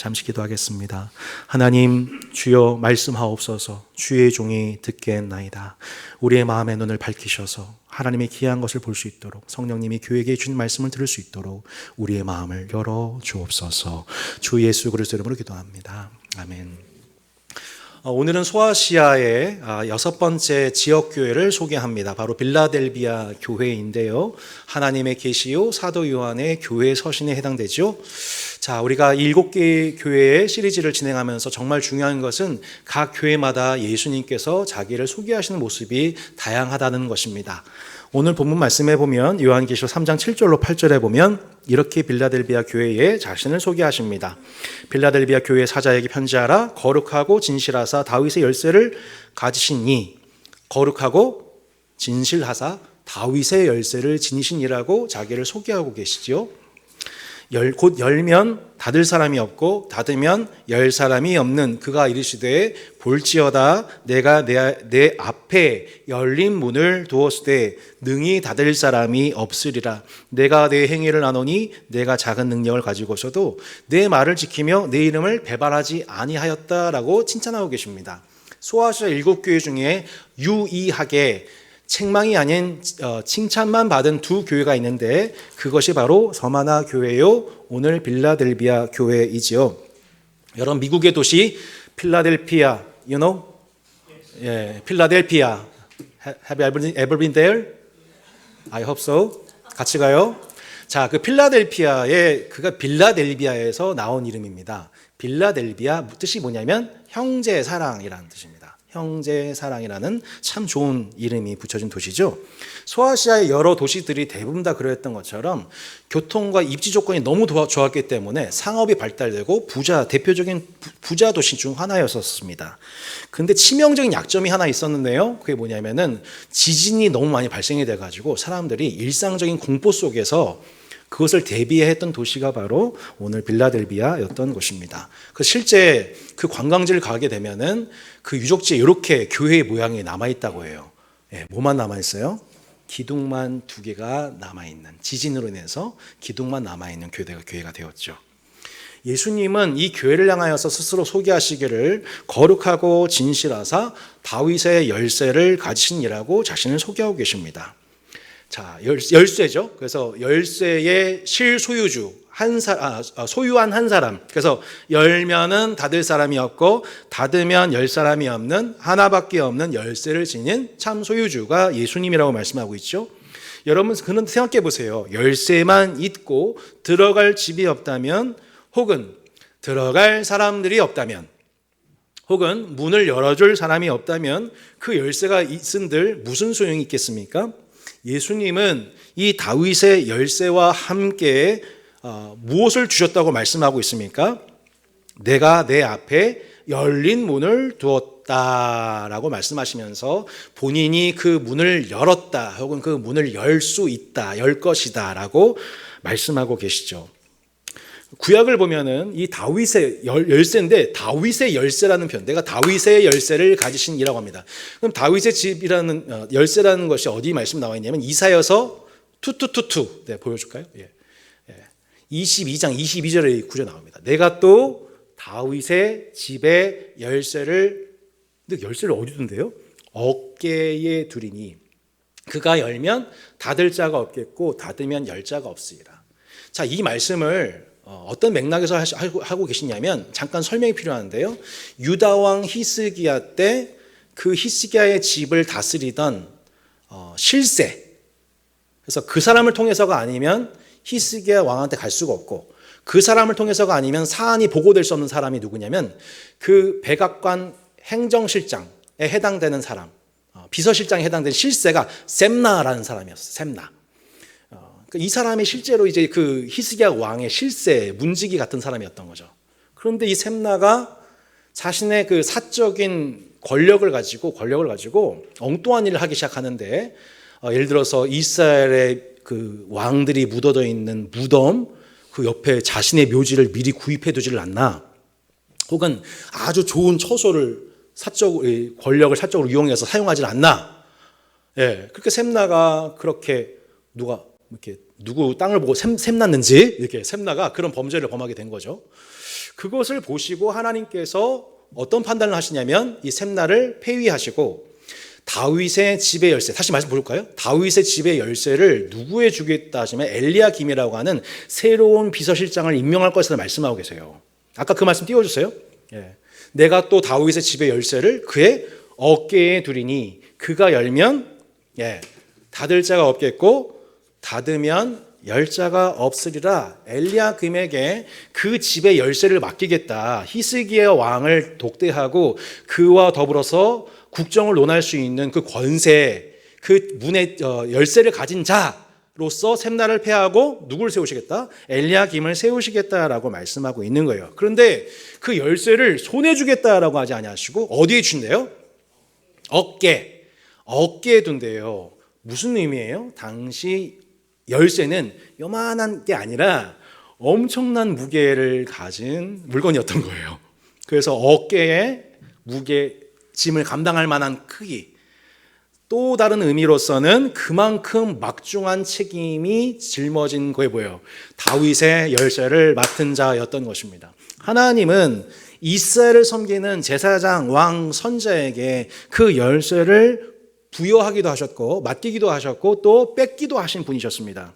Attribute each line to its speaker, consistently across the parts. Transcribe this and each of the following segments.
Speaker 1: 잠시 기도하겠습니다. 하나님, 주여 말씀하옵소서. 주의 종이 듣겠나이다. 우리의 마음의 눈을 밝히셔서 하나님의 귀한 것을 볼 수 있도록, 성령님이 교회에게 주신 말씀을 들을 수 있도록 우리의 마음을 열어 주옵소서. 주 예수 그리스도 이름으로 기도합니다. 아멘. 오늘은 소아시아의 6번째 지역교회를 소개합니다. 바로 빌라델비아 교회인데요. 하나님의 계시요 사도 요한의 교회 서신에 해당되죠. 자, 우리가 7개의 교회의 시리즈를 진행하면서 정말 중요한 것은 각 교회마다 예수님께서 자기를 소개하시는 모습이 다양하다는 것입니다. 오늘 본문 말씀에 보면 요한계시록 3장 7절로 8절에 보면 이렇게 빌라델비아 교회에 자신을 소개하십니다. 빌라델비아 교회 사자에게 편지하라. 거룩하고 진실하사 다윗의 열쇠를 가지신 이, 거룩하고 진실하사 다윗의 열쇠를 지니신 이라고 자기를 소개하고 계시죠. 곧 열면 닫을 사람이 없고 닫으면 열 사람이 없는 그가 이르시되 볼지어다 내가 내 앞에 열린 문을 두었으되 능히 닫을 사람이 없으리라. 내가 내 행위를 아노니 내가 작은 능력을 가지고서도 내 말을 지키며 내 이름을 배반하지 아니하였다라고 칭찬하고 계십니다. 소아시아 7교회 중에 유일하게 책망이 아닌 칭찬만 받은 2교회가 있는데 그것이 바로 서마나 교회요, 오늘 빌라델비아 교회이지요. 여러분, 미국의 도시 필라델피아, you know? 예, 필라델피아. Have you ever been there? I hope so. 같이 가요. 자, 그 필라델피아의 그가 빌라델비아에서 나온 이름입니다. 빌라델비아 뜻이 뭐냐면 형제 사랑이라는 뜻입니다. 형제 사랑이라는 참 좋은 이름이 붙여진 도시죠. 소아시아의 여러 도시들이 대부분 다 그랬던 것처럼 교통과 입지 조건이 너무 좋았기 때문에 상업이 발달되고 대표적인 부자 도시 중 하나였었습니다. 그런데 치명적인 약점이 하나 있었는데요. 그게 뭐냐면은 지진이 너무 많이 발생이 돼가지고 사람들이 일상적인 공포 속에서 그것을 대비했던 도시가 바로 오늘 빌라델비아였던 곳입니다. 실제 그 관광지를 가게 되면은 그 유적지에 이렇게 교회의 모양이 남아있다고 해요. 예, 뭐만 남아있어요? 기둥만 2개가 남아있는, 지진으로 인해서 기둥만 남아있는 교회가 되었죠. 예수님은 이 교회를 향하여서 스스로 소개하시기를 거룩하고 진실하사 다윗의 열쇠를 가지신 이라고 자신을 소개하고 계십니다. 자, 열쇠죠. 그래서 열쇠의 실소유주, 소유한 한 사람. 그래서 열면은 닫을 사람이 없고 닫으면 열 사람이 없는 하나밖에 없는 열쇠를 지닌 참 소유주가 예수님이라고 말씀하고 있죠. 여러분, 그는 생각해 보세요. 열쇠만 있고 들어갈 집이 없다면, 혹은 들어갈 사람들이 없다면, 혹은 문을 열어줄 사람이 없다면 그 열쇠가 있은들 무슨 소용이 있겠습니까? 예수님은 이 다윗의 열쇠와 함께 무엇을 주셨다고 말씀하고 있습니까? 내가 내 앞에 열린 문을 두었다라고 말씀하시면서 본인이 그 문을 열었다, 혹은 그 문을 열 수 있다, 열 것이다 라고 말씀하고 계시죠. 구약을 보면은 이 다윗의 열쇠인데 다윗의 열쇠라는 표현, 내가 다윗의 열쇠를 가지신 이라고 합니다. 그럼 다윗의 집이라는 열쇠라는 것이 어디 말씀 나와 있냐면 이사야서 2 네, 보여줄까요? 예. 22장 22절의 구절 나옵니다. 내가 또 다윗의 집의 열쇠를, 근데 열쇠를 어디 둔대요? 어깨에 두리니 그가 열면 닫을 자가 없겠고 닫으면 열 자가 없으리라. 자, 이 말씀을 어떤 맥락에서 하고 계시냐면 잠깐 설명이 필요한데요. 유다 왕 히스기야 때 그 히스기야의 집을 다스리던 실세, 그래서 그 사람을 통해서가 아니면 히스기야 왕한테 갈 수가 없고, 그 사람을 통해서가 아니면 사안이 보고될 수 없는 사람이 누구냐면 그 백악관 행정실장에 해당되는 사람, 비서실장에 해당되는 실세가 셈나라는 사람이었어요. 셈나. 이 사람이 실제로 이제 그 히스기야 왕의 실세, 문지기 같은 사람이었던 거죠. 그런데 이 셈나가 자신의 그 사적인 권력을 가지고 엉뚱한 일을 하기 시작하는데, 예를 들어서 이스라엘의 그 왕들이 묻어져 있는 무덤 그 옆에 자신의 묘지를 미리 구입해 두지를 않나, 혹은 아주 좋은 처소를 권력을 사적으로 이용해서 사용하지 않나. 예, 그렇게 셈나가 그렇게 누구 땅을 보고 셈났는지 이렇게 셈나가 그런 범죄를 범하게 된 거죠. 그것을 보시고 하나님께서 어떤 판단을 하시냐면 이 샘나를 폐위하시고 다윗의 집의 열쇠, 다시 말씀 볼까요? 다윗의 집의 열쇠를 누구에 주겠다 하시면 엘리야김이라고 하는 새로운 비서실장을 임명할 것을 말씀하고 계세요. 아까 그 말씀 띄워주세요. 예. 내가 또 다윗의 집의 열쇠를 그의 어깨에 두리니 그가 열면 닫을 자가 없겠고 닫으면 열 자가 없으리라. 엘리야김에게 그 집의 열쇠를 맡기겠다. 히스기야 왕을 독대하고 그와 더불어서 국정을 논할 수 있는 그 권세, 그 문의 열쇠를 가진 자로서 샘나를 폐하고 누굴 세우시겠다? 엘리야김을 세우시겠다라고 말씀하고 있는 거예요. 그런데 그 열쇠를 손에 주겠다라고 하지 아니하시고 어디에 준대요? 어깨에 둔대요. 무슨 의미예요? 당시 열쇠는 요만한 게 아니라 엄청난 무게를 가진 물건이었던 거예요. 그래서 어깨에 무게, 짐을 감당할 만한 크기. 또 다른 의미로서는 그만큼 막중한 책임이 짊어진 거에 보여요. 다윗의 열쇠를 맡은 자였던 것입니다. 하나님은 이스라엘을 섬기는 제사장, 왕, 선자에게 그 열쇠를 부여하기도 하셨고 맡기기도 하셨고 또 뺏기도 하신 분이셨습니다.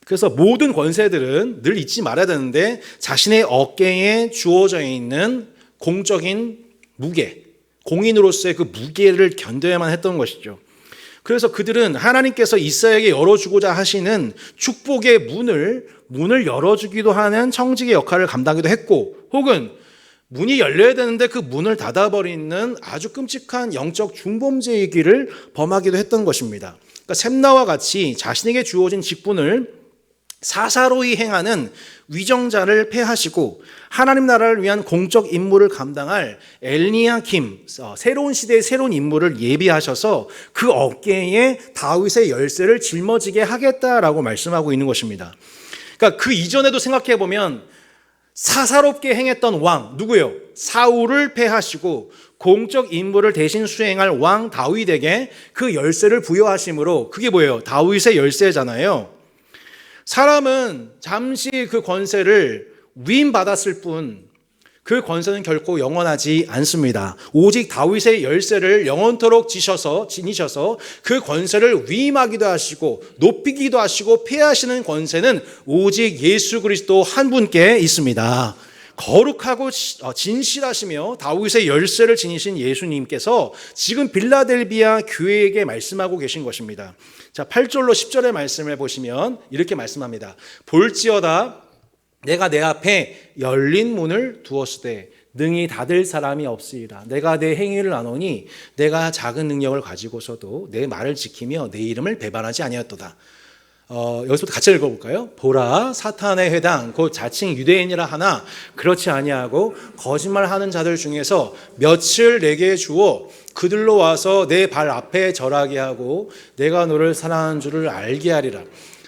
Speaker 1: 그래서 모든 권세들은 늘 잊지 말아야 되는데 자신의 어깨에 주어져 있는 공적인 무게, 공인으로서의 그 무게를 견뎌야만 했던 것이죠. 그래서 그들은 하나님께서 이스라엘에게 열어주고자 하시는 축복의 문을 열어주기도 하는 청지기의 역할을 감당하기도 했고, 혹은 문이 열려야 되는데 그 문을 닫아버리는 아주 끔찍한 영적 중범죄의 길을 범하기도 했던 것입니다. 그러니까 샘나와 같이 자신에게 주어진 직분을 사사로이 행하는 위정자를 폐하시고 하나님 나라를 위한 공적 임무를 감당할 엘리야김, 새로운 시대의 새로운 인물을 예비하셔서 그 어깨에 다윗의 열쇠를 짊어지게 하겠다라고 말씀하고 있는 것입니다. 그러니까 그 이전에도 생각해 보면 사사롭게 행했던 왕 누구예요? 사울을 폐하시고 공적 임무를 대신 수행할 왕 다윗에게 그 열쇠를 부여하심으로 그게 뭐예요? 다윗의 열쇠잖아요. 사람은 잠시 그 권세를 위임받았을 뿐 그 권세는 결코 영원하지 않습니다. 오직 다윗의 열쇠를 영원토록 지니셔서 그 권세를 위임하기도 하시고 높이기도 하시고 폐하시는 권세는 오직 예수 그리스도 한 분께 있습니다. 거룩하고 진실하시며 다윗의 열쇠를 지니신 예수님께서 지금 빌라델비아 교회에게 말씀하고 계신 것입니다. 자, 8절로 10절의 말씀을 보시면 이렇게 말씀합니다. 볼지어다 내가 내 앞에 열린 문을 두었으되 능히 닫을 사람이 없으리라. 내가 내 행위를 아노니 내가 작은 능력을 가지고서도 내 말을 지키며 내 이름을 배반하지 아니하였도다. 여기서부터 같이 읽어볼까요? 보라 사탄의 회당 곧 자칭 유대인이라 하나 그렇지 아니하고 거짓말하는 자들 중에서 며칠 내게 주어 그들로 와서 내 발 앞에 절하게 하고 내가 너를 사랑하는 줄을 알게 하리라.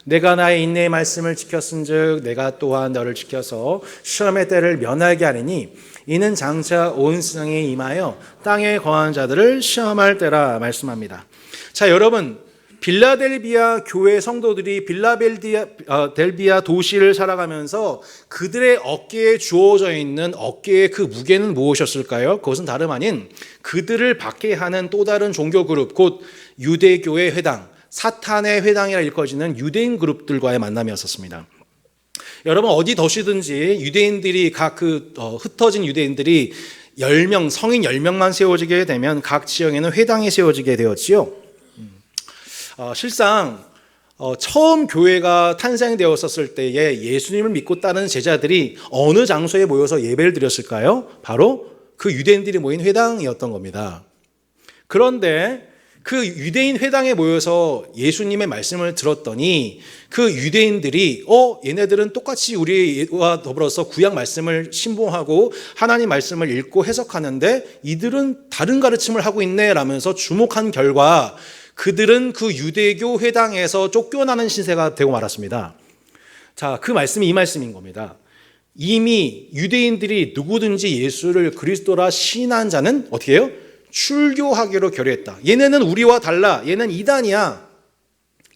Speaker 1: 내가 나의 인내의 말씀을 지켰은즉 내가 또한 너를 지켜서 시험의 때를 면하게 하리니 이는 장차 온 세상에 임하여 땅에 거하는 자들을 시험할 때라 말씀합니다. 자, 여러분, 빌라델비아 교회 성도들이 빌라델비아 도시를 살아가면서 그들의 어깨에 주어져 있는 어깨의 그 무게는 무엇이었을까요? 그것은 다름 아닌 그들을 박해하는 또 다른 종교 그룹, 곧 유대교의 회당, 사탄의 회당이라 일컬어지는 유대인 그룹들과의 만남이었습니다. 여러분, 어디 도시든지 유대인들이 각 흩어진 유대인들이 10명, 성인 10명만 세워지게 되면 각 지역에는 회당이 세워지게 되었지요. 실상 처음 교회가 탄생되었을 때에 예수님을 믿고 따르는 제자들이 어느 장소에 모여서 예배를 드렸을까요? 바로 그 유대인들이 모인 회당이었던 겁니다. 그런데 그 유대인 회당에 모여서 예수님의 말씀을 들었더니 그 유대인들이 얘네들은 똑같이 우리와 더불어서 구약 말씀을 신봉하고 하나님 말씀을 읽고 해석하는데 이들은 다른 가르침을 하고 있네 라면서 주목한 결과 그들은 그 유대교 회당에서 쫓겨나는 신세가 되고 말았습니다. 자, 그 말씀이 이 말씀인 겁니다. 이미 유대인들이 누구든지 예수를 그리스도라 시인한 자는 어떻게 해요? 출교하기로 결의했다. 얘네는 우리와 달라. 얘는 이단이야.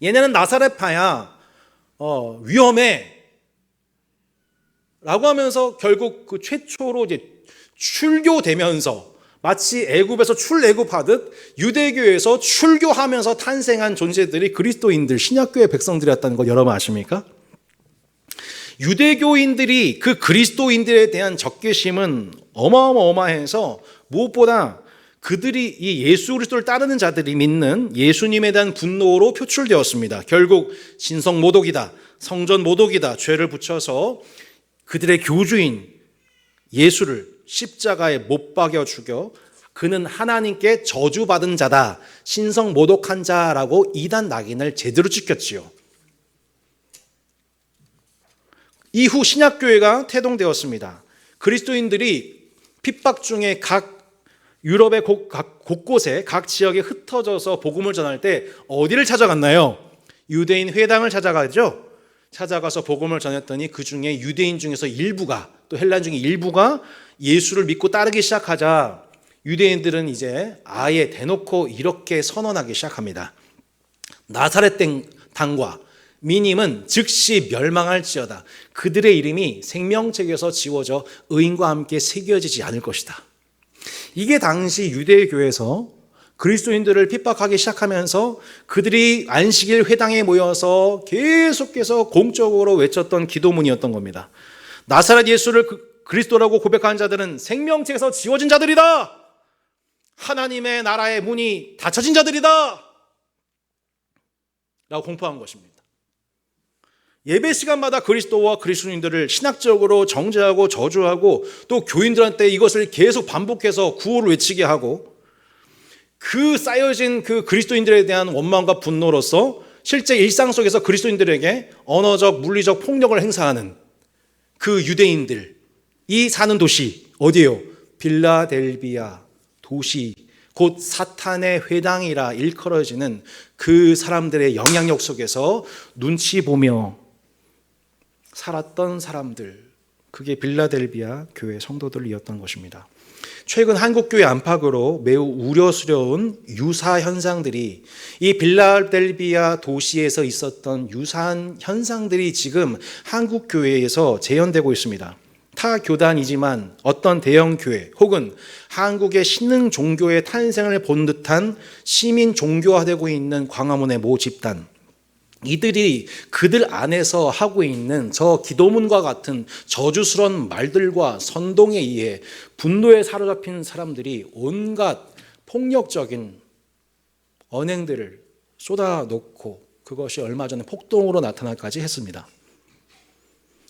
Speaker 1: 얘네는 나사렛파야. 위험해. 라고 하면서 결국 그 최초로 이제 출교되면서 마치 애굽에서 출애굽하듯 유대교에서 출교하면서 탄생한 존재들이 그리스도인들, 신약교의 백성들이었다는 거 여러분 아십니까? 유대교인들이 그 그리스도인들에 대한 적개심은 어마어마해서 무엇보다 그들이 이 예수 그리스도를 따르는 자들이 믿는 예수님에 대한 분노로 표출되었습니다. 결국 신성 모독이다, 성전 모독이다, 죄를 붙여서 그들의 교주인 예수를 십자가에 못 박여 죽여 그는 하나님께 저주받은 자다, 신성 모독한 자라고 이단 낙인을 제대로 찍혔지요. 이후 신약교회가 태동되었습니다. 그리스도인들이 핍박 중에 각 유럽의 곳곳에 각 지역에 흩어져서 복음을 전할 때 어디를 찾아갔나요? 유대인 회당을 찾아가죠. 찾아가서 복음을 전했더니 그 중에 유대인 중에서 일부가, 또 헬란 중에 일부가 예수를 믿고 따르기 시작하자 유대인들은 이제 아예 대놓고 이렇게 선언하기 시작합니다. 나사렛 당과 미님은 즉시 멸망할지어다. 그들의 이름이 생명책에서 지워져 의인과 함께 새겨지지 않을 것이다. 이게 당시 유대교에서 그리스도인들을 핍박하기 시작하면서 그들이 안식일 회당에 모여서 계속해서 공적으로 외쳤던 기도문이었던 겁니다. 나사렛 예수를 그리스도라고 고백한 자들은 생명책에서 지워진 자들이다. 하나님의 나라의 문이 닫혀진 자들이다. 라고 공포한 것입니다. 예배 시간마다 그리스도와 그리스도인들을 신학적으로 정죄하고 저주하고 또 교인들한테 이것을 계속 반복해서 구호를 외치게 하고 그 쌓여진 그 그리스도인들에 대한 원망과 분노로서 실제 일상 속에서 그리스도인들에게 언어적, 물리적 폭력을 행사하는 그 유대인들이 사는 도시 어디예요? 빌라델비아 도시, 곧 사탄의 회당이라 일컬어지는 그 사람들의 영향력 속에서 눈치 보며 살았던 사람들, 그게 빌라델비아 교회 성도들이었던 것입니다. 최근 한국교회 안팎으로 매우 우려스러운 유사 현상들이, 이 빌라델비아 도시에서 있었던 유사한 현상들이 지금 한국교회에서 재현되고 있습니다. 타 교단이지만 어떤 대형교회 혹은 한국의 신흥 종교의 탄생을 본 듯한 시민 종교화되고 있는 광화문의 모 집단, 이들이 그들 안에서 하고 있는 저 기도문과 같은 저주스러운 말들과 선동에 의해 분노에 사로잡힌 사람들이 온갖 폭력적인 언행들을 쏟아놓고 그것이 얼마 전에 폭동으로 나타나기까지 했습니다.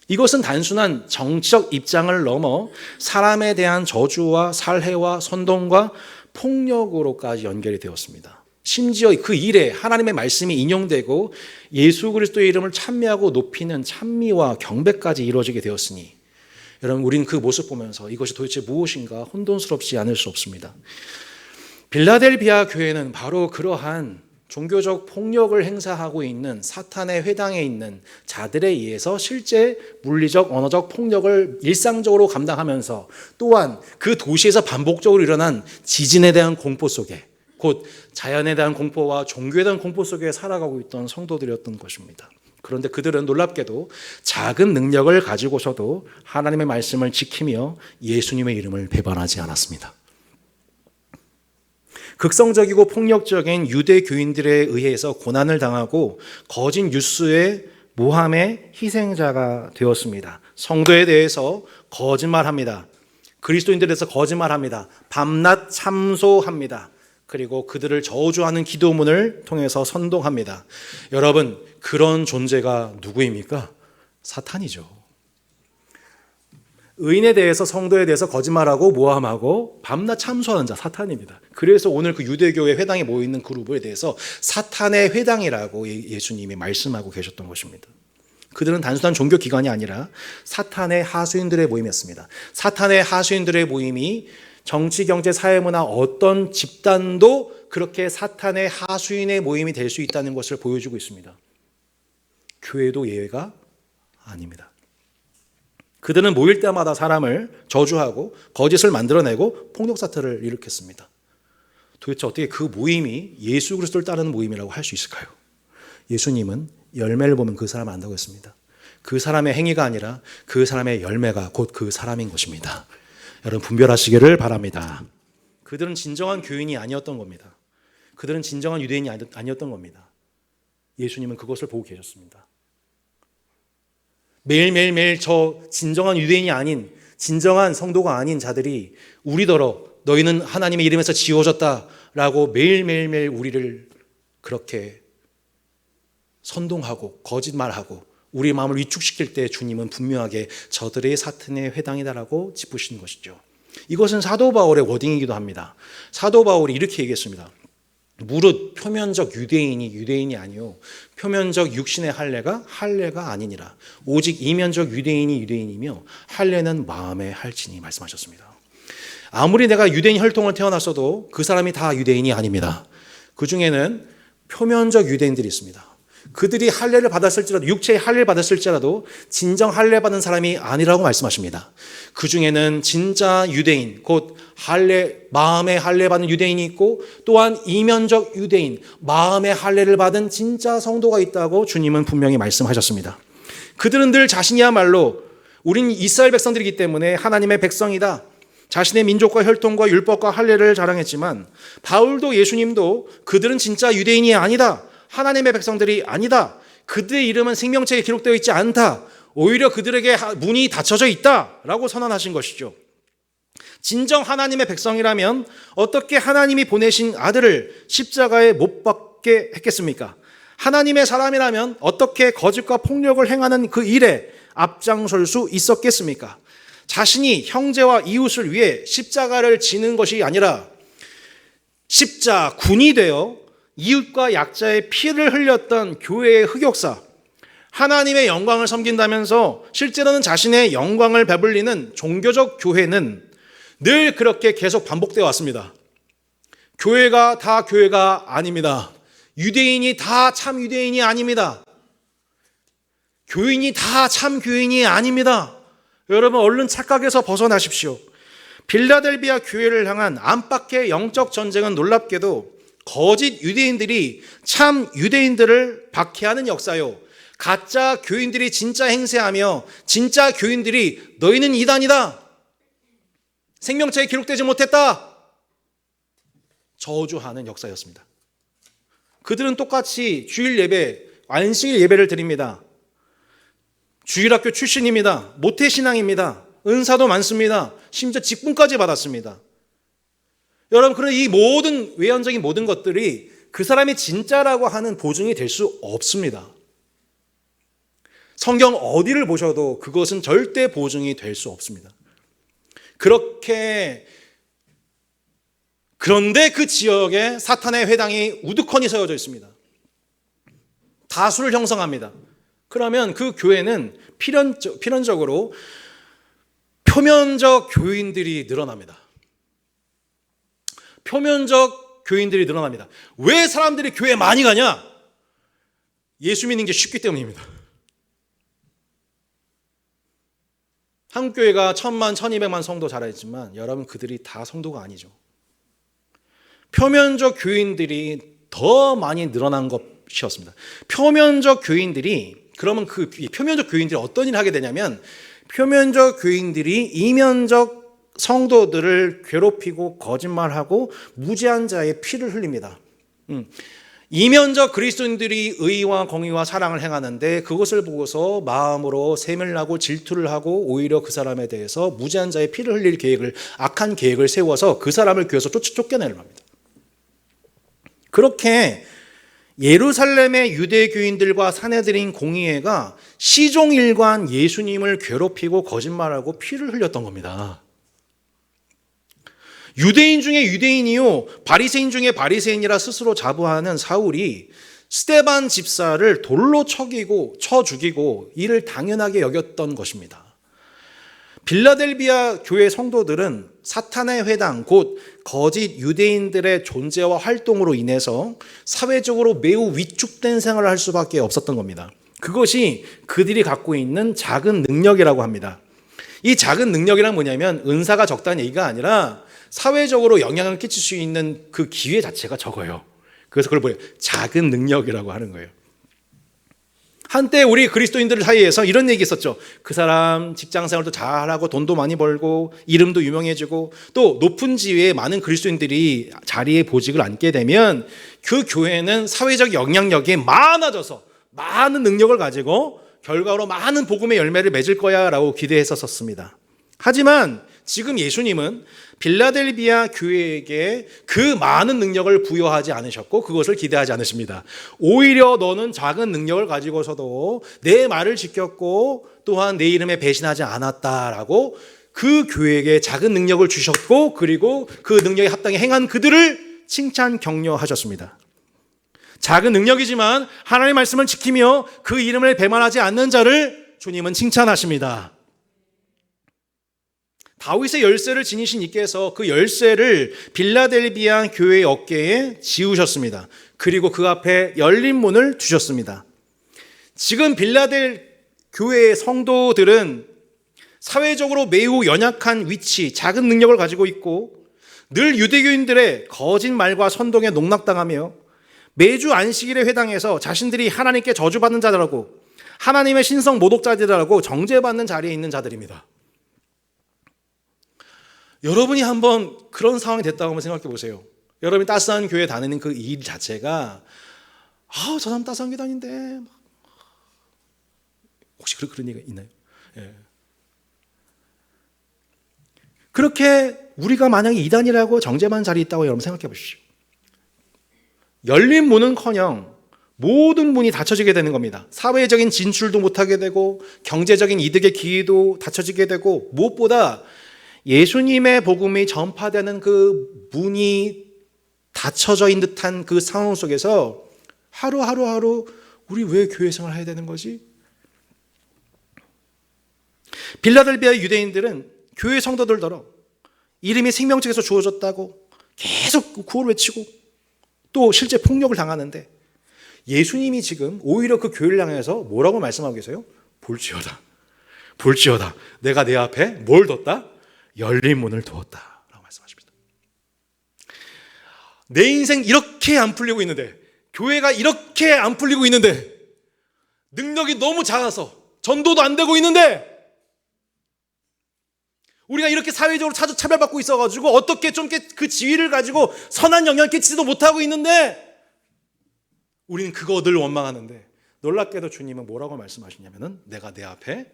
Speaker 1: 이것은 단순한 정치적 입장을 넘어 사람에 대한 저주와 살해와 선동과 폭력으로까지 연결이 되었습니다. 심지어 그 일에 하나님의 말씀이 인용되고 예수 그리스도의 이름을 찬미하고 높이는 찬미와 경배까지 이루어지게 되었으니 여러분, 우리는 그 모습 보면서 이것이 도대체 무엇인가 혼돈스럽지 않을 수 없습니다. 빌라델비아 교회는 바로 그러한 종교적 폭력을 행사하고 있는 사탄의 회당에 있는 자들에 의해서 실제 물리적, 언어적 폭력을 일상적으로 감당하면서 또한 그 도시에서 반복적으로 일어난 지진에 대한 공포 속에, 곧 자연에 대한 공포와 종교에 대한 공포 속에 살아가고 있던 성도들이었던 것입니다. 그런데 그들은 놀랍게도 작은 능력을 가지고서도 하나님의 말씀을 지키며 예수님의 이름을 배반하지 않았습니다. 극성적이고 폭력적인 유대 교인들에 의해서 고난을 당하고 거짓 뉴스의 모함의 희생자가 되었습니다. 성도에 대해서 거짓말합니다. 그리스도인들에 대해서 거짓말합니다. 밤낮 참소합니다. 그리고 그들을 저주하는 기도문을 통해서 선동합니다. 여러분, 그런 존재가 누구입니까? 사탄이죠. 의인에 대해서, 성도에 대해서 거짓말하고 모함하고 밤낮 참소하는 자, 사탄입니다. 그래서 오늘 그 유대교회 회당에 모여있는 그룹에 대해서 사탄의 회당이라고 예수님이 말씀하고 계셨던 것입니다. 그들은 단순한 종교기관이 아니라 사탄의 하수인들의 모임이었습니다. 사탄의 하수인들의 모임이 정치, 경제, 사회, 문화 어떤 집단도 그렇게 사탄의 하수인의 모임이 될 수 있다는 것을 보여주고 있습니다. 교회도 예외가 아닙니다. 그들은 모일 때마다 사람을 저주하고 거짓을 만들어내고 폭력사태를 일으켰습니다. 도대체 어떻게 그 모임이 예수 그리스도를 따르는 모임이라고 할 수 있을까요? 예수님은 열매를 보면 그 사람을 안다고 했습니다. 그 사람의 행위가 아니라 그 사람의 열매가 곧 그 사람인 것입니다. 여러분 분별하시기를 바랍니다. 그들은 진정한 교인이 아니었던 겁니다. 그들은 진정한 유대인이 아니었던 겁니다. 예수님은 그것을 보고 계셨습니다. 매일매일 저 진정한 유대인이 아닌, 진정한 성도가 아닌 자들이 우리더러 너희는 하나님의 이름에서 지워졌다라고 매일매일 우리를 그렇게 선동하고 거짓말하고 우리의 마음을 위축시킬 때 주님은 분명하게 저들의 사탄의 회당이다라고 짚으신 것이죠. 이것은 사도 바울의 워딩이기도 합니다. 사도 바울이 이렇게 얘기했습니다. 무릇 표면적 유대인이 아니요 표면적 육신의 할례가 아니니라. 오직 이면적 유대인이며 할례는 마음의 할지니 말씀하셨습니다. 아무리 내가 유대인 혈통을 태어났어도 그 사람이 다 유대인이 아닙니다. 그 중에는 표면적 유대인들이 있습니다. 그들이 할례를 받았을지라도, 육체의 할례를 받았을지라도 진정 할례 받은 사람이 아니라고 말씀하십니다. 그 중에는 진짜 유대인, 곧 마음의 할례 받은 유대인이 있고, 또한 이면적 유대인, 마음의 할례를 받은 진짜 성도가 있다고 주님은 분명히 말씀하셨습니다. 그들은 늘 자신이야말로 우린 이스라엘 백성들이기 때문에 하나님의 백성이다, 자신의 민족과 혈통과 율법과 할례를 자랑했지만, 바울도 예수님도 그들은 진짜 유대인이 아니다, 하나님의 백성들이 아니다, 그들의 이름은 생명책에 기록되어 있지 않다, 오히려 그들에게 문이 닫혀져 있다라고 선언하신 것이죠. 진정 하나님의 백성이라면 어떻게 하나님이 보내신 아들을 십자가에 못 박게 했겠습니까? 하나님의 사람이라면 어떻게 거짓과 폭력을 행하는 그 일에 앞장설 수 있었겠습니까? 자신이 형제와 이웃을 위해 십자가를 지는 것이 아니라 십자군이 되어 이웃과 약자의 피를 흘렸던 교회의 흑역사, 하나님의 영광을 섬긴다면서 실제로는 자신의 영광을 배불리는 종교적 교회는 늘 그렇게 계속 반복되어 왔습니다. 교회가 다 교회가 아닙니다. 유대인이 다 참 유대인이 아닙니다. 교인이 다 참 교인이 아닙니다. 여러분 얼른 착각에서 벗어나십시오. 빌라델비아 교회를 향한 안팎의 영적 전쟁은 놀랍게도 거짓 유대인들이 참 유대인들을 박해하는 역사요, 가짜 교인들이 진짜 행세하며 진짜 교인들이 너희는 이단이다, 생명책에 기록되지 못했다, 저주하는 역사였습니다. 그들은 똑같이 주일 예배, 안식일 예배를 드립니다. 주일학교 출신입니다. 모태신앙입니다. 은사도 많습니다. 심지어 직분까지 받았습니다. 여러분, 그런 이 모든 외연적인 모든 것들이 그 사람이 진짜라고 하는 보증이 될 수 없습니다. 성경 어디를 보셔도 그것은 절대 보증이 될 수 없습니다. 그런데 그 지역에 사탄의 회당이 우두커니 세워져 있습니다. 다수를 형성합니다. 그러면 그 교회는 필연적으로 표면적 교인들이 늘어납니다. 표면적 교인들이 늘어납니다. 왜 사람들이 교회에 많이 가냐? 예수 믿는 게 쉽기 때문입니다. 한국교회가 1000만, 1200만 성도 자라있지만 여러분 그들이 다 성도가 아니죠. 표면적 교인들이 더 많이 늘어난 것이었습니다. 표면적 교인들이, 그러면 그 표면적 교인들이 어떤 일을 하게 되냐면, 표면적 교인들이 이면적 성도들을 괴롭히고 거짓말하고 무지한 자의 피를 흘립니다. 이면적 그리스도인들이 의와 공의와 사랑을 행하는데 그것을 보고서 마음으로 세밀하고 질투를 하고 오히려 그 사람에 대해서 무지한 자의 피를 흘릴 계획을, 악한 계획을 세워서 그 사람을 교회에서 쫓겨내려고 합니다. 그렇게 예루살렘의 유대교인들과 사내들인 공의회가 시종일관 예수님을 괴롭히고 거짓말하고 피를 흘렸던 겁니다. 유대인 중에 유대인이요 바리새인 중에 바리새인이라 스스로 자부하는 사울이 스데반 집사를 돌로 쳐 죽이고 이를 당연하게 여겼던 것입니다. 빌라델비아 교회 성도들은 사탄의 회당, 곧 거짓 유대인들의 존재와 활동으로 인해서 사회적으로 매우 위축된 생활을 할 수밖에 없었던 겁니다. 그것이 그들이 갖고 있는 작은 능력이라고 합니다. 이 작은 능력이란 뭐냐면 은사가 적다는 얘기가 아니라 사회적으로 영향을 끼칠 수 있는 그 기회 자체가 적어요. 그래서 그걸 작은 능력이라고 하는 거예요. 한때 우리 그리스도인들 사이에서 이런 얘기 있었죠. 그 사람 직장 생활도 잘하고 돈도 많이 벌고 이름도 유명해지고 또 높은 지위에 많은 그리스도인들이 자리에 보직을 앉게 되면 그 교회는 사회적 영향력이 많아져서 많은 능력을 가지고 결과로 많은 복음의 열매를 맺을 거야 라고 기대했었습니다. 하지만 지금 예수님은 빌라델비아 교회에게 그 많은 능력을 부여하지 않으셨고 그것을 기대하지 않으십니다. 오히려 너는 작은 능력을 가지고서도 내 말을 지켰고 또한 내 이름에 배신하지 않았다라고 그 교회에게 작은 능력을 주셨고 그리고 그 능력에 합당히 행한 그들을 칭찬 격려하셨습니다. 작은 능력이지만 하나님의 말씀을 지키며 그 이름을 배반하지 않는 자를 주님은 칭찬하십니다. 다윗의 열쇠를 지니신 이께서 그 열쇠를 빌라델비아 교회의 어깨에 지우셨습니다. 그리고 그 앞에 열린 문을 두셨습니다. 지금 빌라델 교회의 성도들은 사회적으로 매우 연약한 위치, 작은 능력을 가지고 있고 늘 유대교인들의 거짓말과 선동에 농락당하며 매주 안식일의 회당에서 자신들이 하나님께 저주받는 자들하고 하나님의 신성 모독자들이라고 정죄받는 자리에 있는 자들입니다. 여러분이 한번 그런 상황이 됐다고 한번 생각해 보세요. 여러분이 따스한 교회 다니는 그 일 자체가 저 사람 따스한 교회 다니는데 혹시 그런 얘기가 있나요? 예. 그렇게 우리가 만약에 이단이라고 정죄받는 자리에 있다고 여러분 생각해 보십시오. 열린 문은커녕 모든 문이 닫혀지게 되는 겁니다. 사회적인 진출도 못하게 되고 경제적인 이득의 기회도 닫혀지게 되고 무엇보다 예수님의 복음이 전파되는 그 문이 닫혀져 있는 듯한 그 상황 속에서 하루 우리 왜 교회 생활을 해야 되는 거지? 빌라델비아 유대인들은 교회 성도들더러 이름이 생명책에서 주어졌다고 계속 구호를 외치고 또 실제 폭력을 당하는데 예수님이 지금 오히려 그 교회를 향해서 뭐라고 말씀하고 계세요? 볼지어다 내가 내 앞에 뭘 뒀다? 열린 문을 두었다 라고 말씀하십니다. 내 인생 이렇게 안 풀리고 있는데 교회가 이렇게 안 풀리고 있는데 능력이 너무 작아서 전도도 안 되고 있는데 우리가 이렇게 사회적으로 차별받고 있어가지고 어떻게 좀 그 지위를 가지고 선한 영향을 끼치지도 못하고 있는데 우리는 그거 늘 원망하는데 놀랍게도 주님은 뭐라고 말씀하시냐면은 내가 내 앞에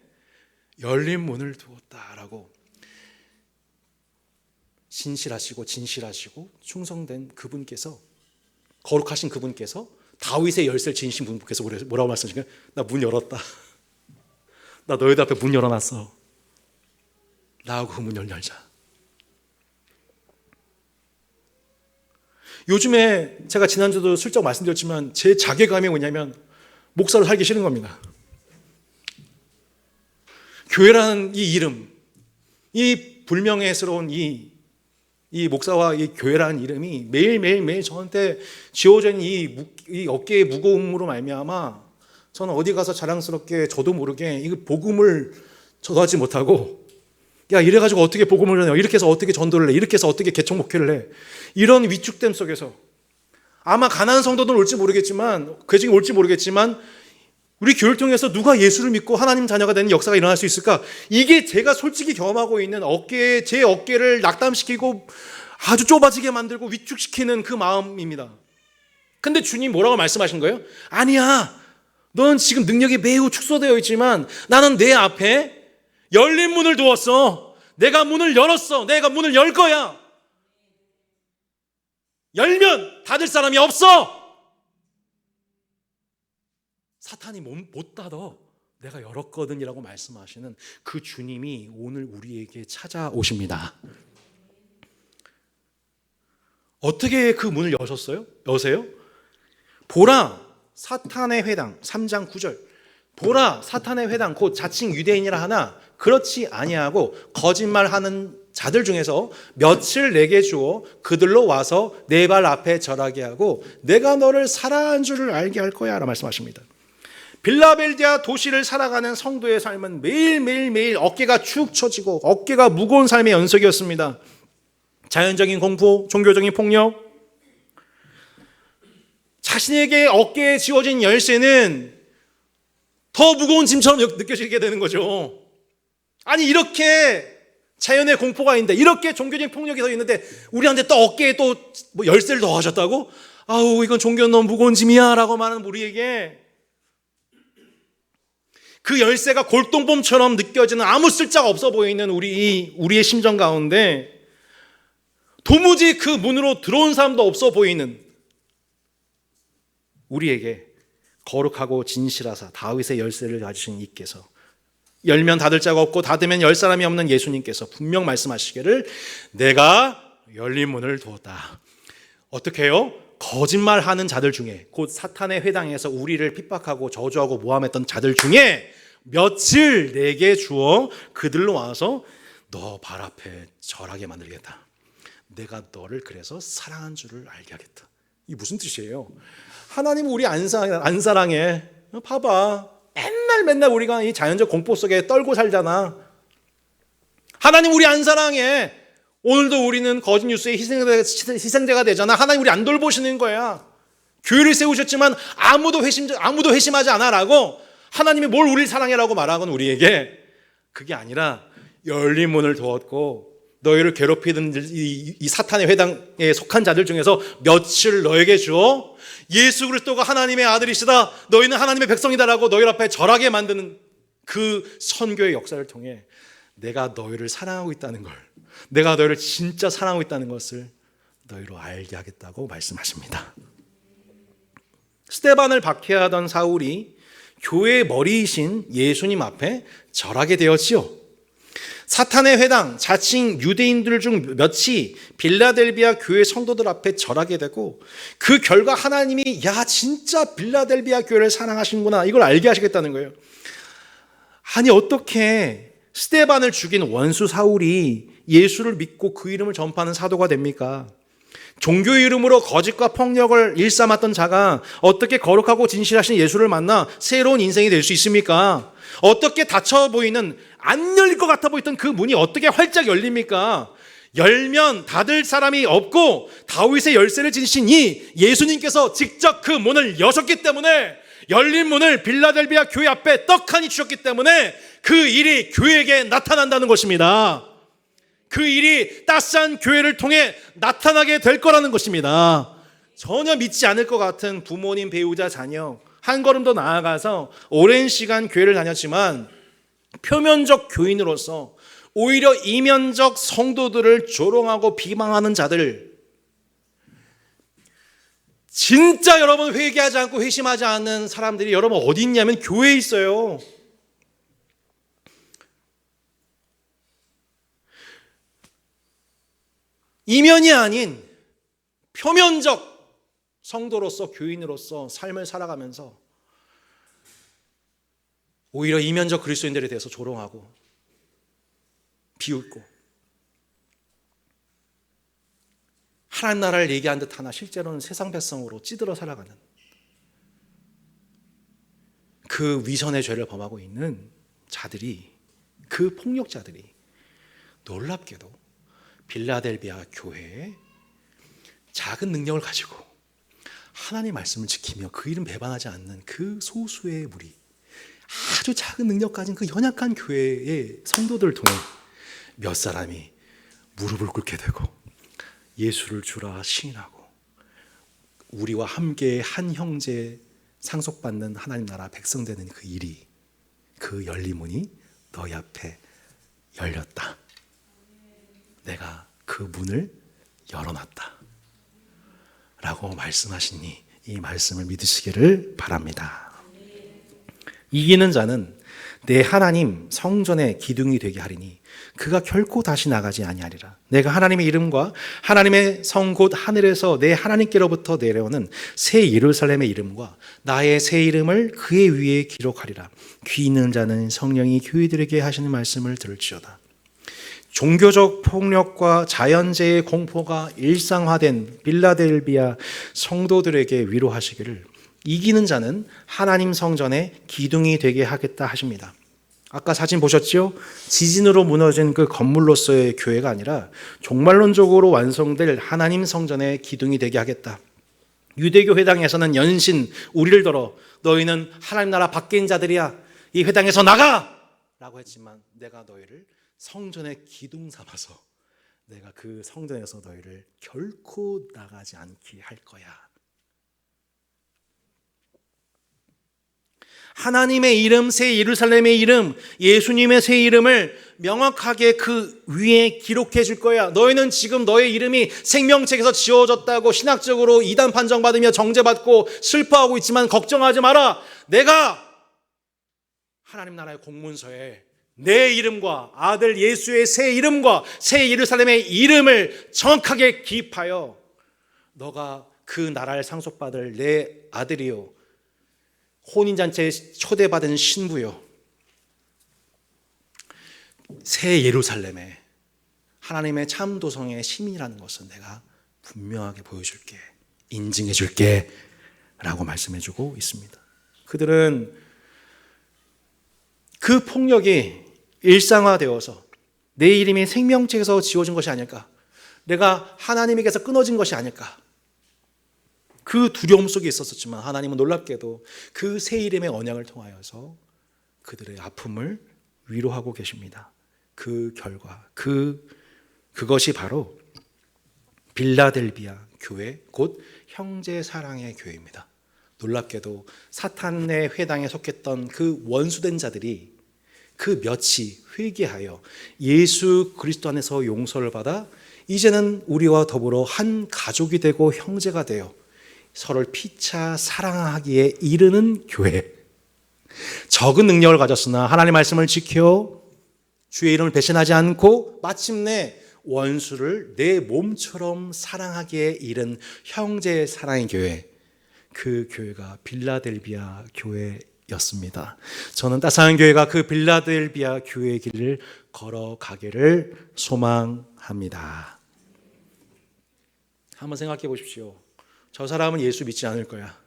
Speaker 1: 열린 문을 두었다라고 신실하시고 진실하시고 충성된 그분께서 거룩하신 그분께서 다윗의 열쇠를 지니신 분께서 뭐라고 말씀하시냐면 나 문 열었다. 나 너희들 앞에 문 열어놨어. 나하고 그 문 열자. 요즘에 제가 지난주도 슬쩍 말씀드렸지만 제 자괴감이 뭐냐면 목사로 살기 싫은 겁니다. 교회라는 이 이름, 이 불명예스러운 이 목사와 이 교회라는 이름이 매일 저한테 지어져 있는 이 어깨의 무거움으로 말미암아 저는 어디 가서 자랑스럽게 저도 모르게 이 복음을 전하지 못하고 야 이래가지고 어떻게 복음을 전해? 이렇게 해서 어떻게 전도를 해? 이렇게 해서 어떻게 개척 목회를 해? 이런 위축됨 속에서 아마 가난한 성도들은 올지 모르겠지만 괴증이 올지 모르겠지만 우리 교회를 통해서 누가 예수를 믿고 하나님 자녀가 되는 역사가 일어날 수 있을까? 이게 제가 솔직히 경험하고 있는 제 어깨를 낙담시키고 아주 좁아지게 만들고 위축시키는 그 마음입니다. 근데 주님 뭐라고 말씀하신 거예요? 아니야. 넌 지금 능력이 매우 축소되어 있지만 나는 내 앞에 열린 문을 두었어. 내가 문을 열었어. 내가 문을 열 거야. 열면 닫을 사람이 없어. 사탄이 못 닫아. 내가 열었거든 이라고 말씀하시는 그 주님이 오늘 우리에게 찾아오십니다. 어떻게 그 문을 여세요? 보라 사탄의 회당 3장 9절 보라 사탄의 회당 곧 자칭 유대인이라 하나 그렇지 아니하고 거짓말하는 자들 중에서 몇을 내게 주어 그들로 와서 내 발 앞에 절하게 하고 내가 너를 사랑한 줄을 알게 할 거야 라고 말씀하십니다. 빌라델비아 도시를 살아가는 성도의 삶은 매일 어깨가 축 처지고 어깨가 무거운 삶의 연속이었습니다. 자연적인 공포, 종교적인 폭력, 자신에게 어깨에 지워진 열쇠는 더 무거운 짐처럼 느껴지게 되는 거죠. 아니 이렇게 자연의 공포가 있는데, 이렇게 종교적인 폭력이 더 있는데 우리한테 또 어깨에 또 뭐 열쇠를 더 하셨다고? 아우 이건 종교는 너무 무거운 짐이야 라고 말하는 우리에게 그 열쇠가 골동품처럼 느껴지는, 아무 쓸데가 없어 보이는 우리의 심정 가운데 도무지 그 문으로 들어온 사람도 없어 보이는 우리에게 거룩하고 진실하사 다윗의 열쇠를 가지신 이께서, 열면 닫을 자가 없고 닫으면 열 사람이 없는 예수님께서 분명 말씀하시기를 내가 열린 문을 두었다. 어떻게 해요? 거짓말하는 자들 중에, 곧 사탄의 회당에서 우리를 핍박하고 저주하고 모함했던 자들 중에 며칠 내게 주어 그들로 와서 너 발 앞에 절하게 만들겠다. 내가 너를 그래서 사랑한 줄을 알게 하겠다. 이게 무슨 뜻이에요? 하나님 우리 안 사랑해. 봐봐. 맨날 우리가 이 자연적 공포 속에 떨고 살잖아. 하나님 우리 안 사랑해. 오늘도 우리는 거짓 뉴스의 희생자가 되잖아. 하나님 우리 안 돌보시는 거야. 교회를 세우셨지만 아무도 회심하지 않아라고, 하나님이 뭘 우리를 사랑해라고 말하건 우리에게 그게 아니라 열린 문을 두었고 너희를 괴롭히는 이 사탄의 회당에 속한 자들 중에서 며칠 너에게 주어 예수 그리스도가 하나님의 아들이시다, 너희는 하나님의 백성이다라고 너희 앞에 절하게 만드는 그 선교의 역사를 통해 내가 너희를 사랑하고 있다는 걸, 내가 너희를 진짜 사랑하고 있다는 것을 너희로 알게 하겠다고 말씀하십니다. 스데반을 박해하던 사울이 교회의 머리이신 예수님 앞에 절하게 되었지요. 사탄의 회당, 자칭 유대인들 중 몇이 빌라델비아 교회 성도들 앞에 절하게 되고, 그 결과 하나님이 야 진짜 빌라델비아 교회를 사랑하시는구나 이걸 알게 하시겠다는 거예요. 아니 어떻게 스데반을 죽인 원수 사울이 예수를 믿고 그 이름을 전파하는 사도가 됩니까? 종교의 이름으로 거짓과 폭력을 일삼았던 자가 어떻게 거룩하고 진실하신 예수를 만나 새로운 인생이 될 수 있습니까? 어떻게 닫혀 보이는, 안 열릴 것 같아 보였던 그 문이 어떻게 활짝 열립니까? 열면 닫을 사람이 없고 다윗의 열쇠를 지니신 이 예수님께서 직접 그 문을 여셨기 때문에, 열린 문을 빌라델비아 교회 앞에 떡하니 주셨기 때문에 그 일이 교회에게 나타난다는 것입니다. 그 일이 따스한 교회를 통해 나타나게 될 거라는 것입니다. 전혀 믿지 않을 것 같은 부모님, 배우자, 자녀, 한 걸음 더 나아가서 오랜 시간 교회를 다녔지만 표면적 교인으로서 오히려 이면적 성도들을 조롱하고 비방하는 자들, 진짜 여러분 회개하지 않고 회심하지 않는 사람들이 여러분 어디 있냐면 교회에 있어요. 이면이 아닌 표면적 성도로서, 교인으로서 삶을 살아가면서 오히려 이면적 그리스도인들에 대해서 조롱하고 비웃고 하나님 나라를 얘기한 듯 하나 실제로는 세상 백성으로 찌들어 살아가는 그 위선의 죄를 범하고 있는 자들이, 그 폭력자들이 놀랍게도 빌라델비아 교회에 작은 능력을 가지고 하나님의 말씀을 지키며 그 이름 배반하지 않는 그 소수의 무리, 아주 작은 능력 가진 그 연약한 교회의 성도들을 통해 몇 사람이 무릎을 꿇게 되고 예수를 주라 시인하고 우리와 함께 한 형제 상속받는 하나님 나라 백성 되는 그 일이, 그 열린 문이 너희 앞에 열렸다. 내가 그 문을 열어놨다 라고 말씀하시니 이 말씀을 믿으시기를 바랍니다. 이기는 자는 내 하나님 성전의 기둥이 되게 하리니 그가 결코 다시 나가지 아니하리라. 내가 하나님의 이름과 하나님의 성 곧 하늘에서 내 하나님께로부터 내려오는 새 예루살렘의 이름과 나의 새 이름을 그의 위에 기록하리라. 귀 있는 자는 성령이 교회들에게 하시는 말씀을 들을지어다. 종교적 폭력과 자연재해의 공포가 일상화된 빌라델비아 성도들에게 위로하시기를 이기는 자는 하나님 성전의 기둥이 되게 하겠다 하십니다. 아까 사진 보셨죠? 지진으로 무너진 그 건물로서의 교회가 아니라 종말론적으로 완성될 하나님 성전의 기둥이 되게 하겠다. 유대교 회당에서는 연신 우리를 들어 너희는 하나님 나라 밖인 자들이야, 이 회당에서 나가! 라고 했지만 내가 너희를 성전의 기둥 삼아서 내가 그 성전에서 너희를 결코 나가지 않게 할 거야. 하나님의 이름, 새 예루살렘의 이름, 예수님의 새 이름을 명확하게 그 위에 기록해 줄 거야. 너희는 지금 너의 이름이 생명책에서 지워졌다고 신학적으로 이단 판정받으며 정죄받고 슬퍼하고 있지만 걱정하지 마라. 내가 하나님 나라의 공문서에 내 이름과 아들 예수의 새 이름과 새 예루살렘의 이름을 정확하게 기입하여 너가 그 나라를 상속받을 내 아들이요, 혼인잔치에 초대받은 신부요, 새 예루살렘에 하나님의 참 도성의 시민이라는 것을 내가 분명하게 보여줄게, 인증해줄게 라고 말씀해주고 있습니다. 그들은 그 폭력이 일상화되어서 내 이름이 생명책에서 지워진 것이 아닐까, 내가 하나님에게서 끊어진 것이 아닐까, 그 두려움 속에 있었지만 하나님은 놀랍게도 그 새 이름의 언약을 통하여서 그들의 아픔을 위로하고 계십니다. 그 결과, 그것이 바로 빌라델비아 교회, 곧 형제 사랑의 교회입니다. 놀랍게도 사탄의 회당에 속했던 그 원수된 자들이 그 몇이 회개하여 예수 그리스도 안에서 용서를 받아 이제는 우리와 더불어 한 가족이 되고 형제가 되어 서로를 피차 사랑하기에 이르는 교회. 적은 능력을 가졌으나 하나님의 말씀을 지켜 주의 이름을 배신하지 않고 마침내 원수를 내 몸처럼 사랑하기에 이른 형제의 사랑의 교회, 그 교회가 빌라델비아 교회였습니다. 저는 따스한 교회가 그 빌라델비아 교회의 길을 걸어가기를 소망합니다. 한번 생각해 보십시오. 저 사람은 예수 믿지 않을 거야.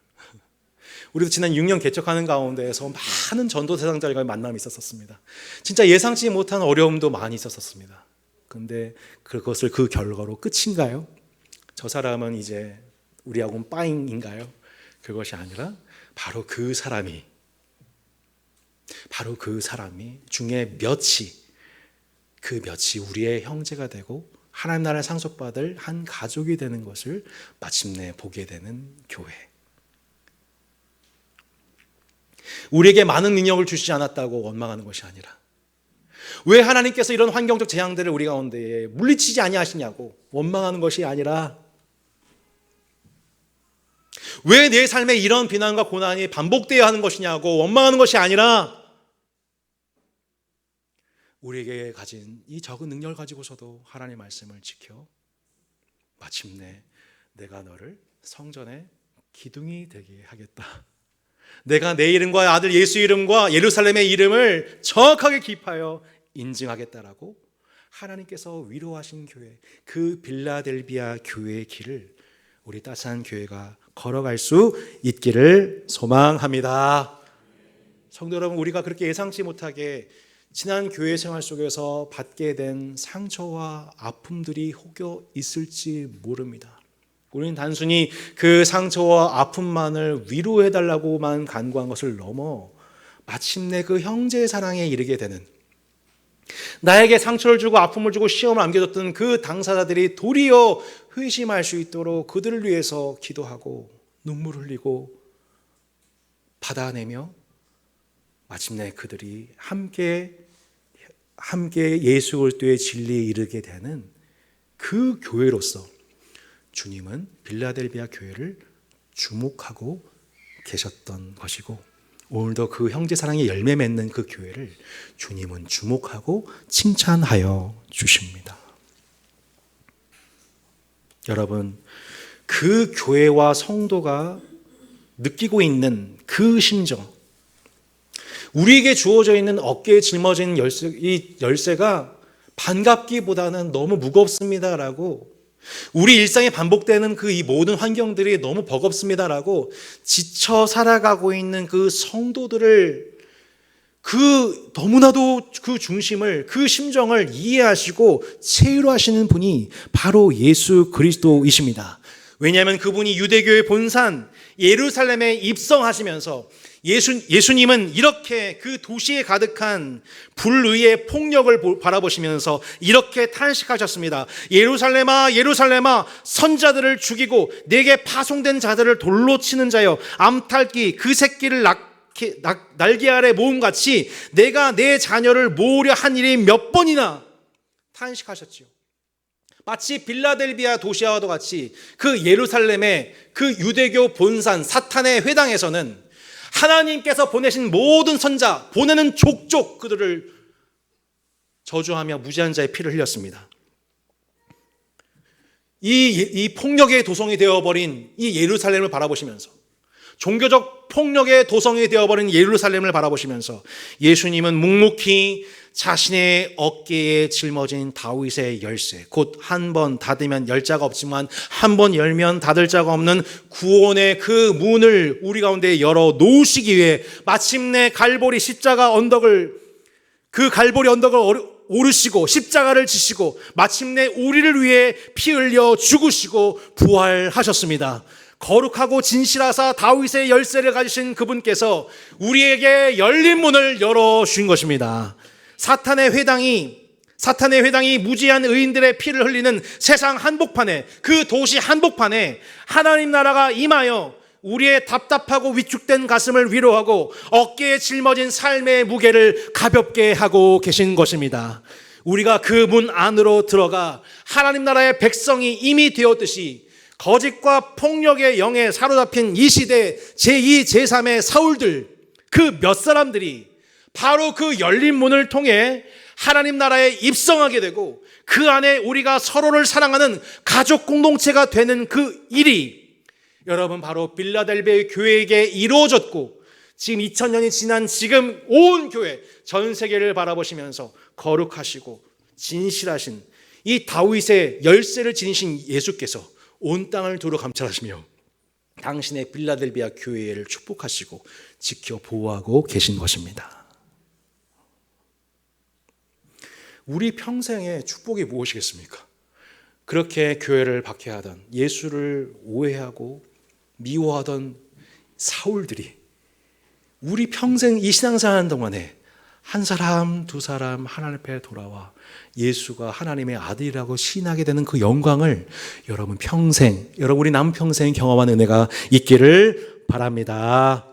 Speaker 1: 우리도 지난 6년 개척하는 가운데에서 많은 전도 대상자들과의 만남이 있었습니다. 진짜 예상치 못한 어려움도 많이 있었습니다. 그런데 그것을 그 결과로 끝인가요? 저 사람은 이제 우리하고는 빠잉인가요? 그것이 아니라 바로 그 사람이 중에 그 몇이 우리의 형제가 되고 하나님 나라를 상속받을 한 가족이 되는 것을 마침내 보게 되는 교회. 우리에게 많은 능력을 주시지 않았다고 원망하는 것이 아니라, 왜 하나님께서 이런 환경적 재앙들을 우리 가운데에 물리치지 아니하시냐고 원망하는 것이 아니라, 왜 내 삶에 이런 비난과 고난이 반복되어야 하는 것이냐고 원망하는 것이 아니라, 우리에게 가진 이 적은 능력을 가지고서도 하나님의 말씀을 지켜 마침내 내가 너를 성전의 기둥이 되게 하겠다. 내가 내 이름과 아들 예수 이름과 예루살렘의 이름을 정확하게 기입하여 인증하겠다라고 하나님께서 위로하신 교회, 그 빌라델비아 교회의 길을 우리 따스한 교회가 걸어갈 수 있기를 소망합니다. 성도 여러분, 우리가 그렇게 예상치 못하게 지난 교회 생활 속에서 받게 된 상처와 아픔들이 혹여 있을지 모릅니다. 우리는 단순히 그 상처와 아픔만을 위로해달라고만 간구한 것을 넘어 마침내 그 형제의 사랑에 이르게 되는, 나에게 상처를 주고 아픔을 주고 시험을 안겨줬던 그 당사자들이 도리어 회심할 수 있도록 그들을 위해서 기도하고 눈물 흘리고 받아내며 마침내 그들이 함께 예수 그리스도의 진리에 이르게 되는 그 교회로서 주님은 빌라델비아 교회를 주목하고 계셨던 것이고, 오늘도 그 형제 사랑의 열매 맺는 그 교회를 주님은 주목하고 칭찬하여 주십니다. 여러분, 그 교회와 성도가 느끼고 있는 그 심정, 우리에게 주어져 있는 어깨에 짊어진 이 열쇠가 반갑기보다는 너무 무겁습니다라고, 우리 일상에 반복되는 그 이 모든 환경들이 너무 버겁습니다라고 지쳐 살아가고 있는 그 성도들을, 그 너무나도 그 중심을, 그 심정을 이해하시고 체류하시는 분이 바로 예수 그리스도이십니다. 왜냐하면 그분이 유대교의 본산 예루살렘에 입성하시면서 예수님은 이렇게 그 도시에 가득한 불의의 폭력을 바라보시면서 이렇게 탄식하셨습니다. 예루살렘아 예루살렘아, 선자들을 죽이고 내게 파송된 자들을 돌로 치는 자여, 암탉이 그 새끼를 날개 아래 모음같이 내가 내 자녀를 모으려 한 일이 몇 번이나 탄식하셨지요. 마치 빌라델비아 도시와도 같이 그 예루살렘의 그 유대교 본산 사탄의 회당에서는 하나님께서 보내신 모든 선자, 보내는 족족 그들을 저주하며 무지한 자의 피를 흘렸습니다. 이 폭력의 도성이 되어버린 이 예루살렘을 바라보시면서, 종교적 폭력의 도성이 되어버린 예루살렘을 바라보시면서 예수님은 묵묵히 자신의 어깨에 짊어진 다윗의 열쇠, 곧 한 번 닫으면 열 자가 없지만 한 번 열면 닫을 자가 없는 구원의 그 문을 우리 가운데 열어 놓으시기 위해 마침내 갈보리 십자가 언덕을, 그 갈보리 언덕을 오르시고 십자가를 지시고 마침내 우리를 위해 피 흘려 죽으시고 부활하셨습니다. 거룩하고 진실하사 다윗의 열쇠를 가지신 그분께서 우리에게 열린 문을 열어주신 것입니다. 사탄의 회당이 무지한 의인들의 피를 흘리는 세상 한복판에, 그 도시 한복판에 하나님 나라가 임하여 우리의 답답하고 위축된 가슴을 위로하고 어깨에 짊어진 삶의 무게를 가볍게 하고 계신 것입니다. 우리가 그 문 안으로 들어가 하나님 나라의 백성이 이미 되었듯이 거짓과 폭력의 영에 사로잡힌 이 시대 제2, 제3의 사울들, 그 몇 사람들이 바로 그 열린 문을 통해 하나님 나라에 입성하게 되고 그 안에 우리가 서로를 사랑하는 가족 공동체가 되는 그 일이 여러분 바로 빌라델비아 교회에게 이루어졌고, 지금 2000년이 지난 지금 온 교회 전 세계를 바라보시면서 거룩하시고 진실하신 이 다윗의 열쇠를 지니신 예수께서 온 땅을 두루 감찰하시며 당신의 빌라델비아 교회를 축복하시고 지켜 보호하고 계신 것입니다. 우리 평생의 축복이 무엇이겠습니까? 그렇게 교회를 박해하던, 예수를 오해하고 미워하던 사울들이 우리 평생 이 신앙생활 하는 동안에 한 사람, 두 사람 하나님 앞에 돌아와 예수가 하나님의 아들이라고 신하게 되는 그 영광을 여러분 평생, 여러분 우리 남평생 경험하는 은혜가 있기를 바랍니다.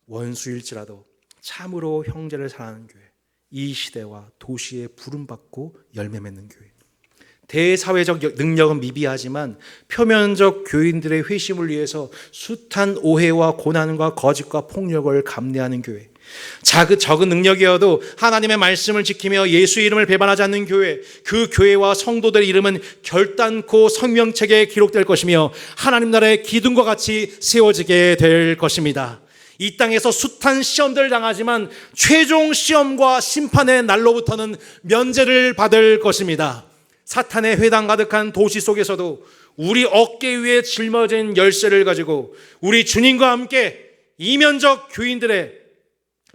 Speaker 1: 원수일지라도 참으로 형제를 사랑하는 교회, 이 시대와 도시에 부름받고 열매 맺는 교회, 대사회적 능력은 미비하지만 표면적 교인들의 회심을 위해서 숱한 오해와 고난과 거짓과 폭력을 감내하는 교회, 적은 능력이어도 하나님의 말씀을 지키며 예수의 이름을 배반하지 않는 교회, 그 교회와 성도들의 이름은 결단코 성명책에 기록될 것이며 하나님 나라의 기둥과 같이 세워지게 될 것입니다. 이 땅에서 숱한 시험들을 당하지만 최종 시험과 심판의 날로부터는 면제를 받을 것입니다. 사탄의 회당 가득한 도시 속에서도 우리 어깨 위에 짊어진 열쇠를 가지고 우리 주님과 함께 이면적 교인들의,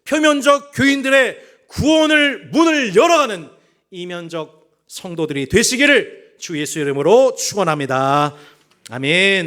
Speaker 1: 표면적 교인들의 구원을 문을 열어가는 이면적 성도들이 되시기를 주 예수 이름으로 축원합니다. 아멘.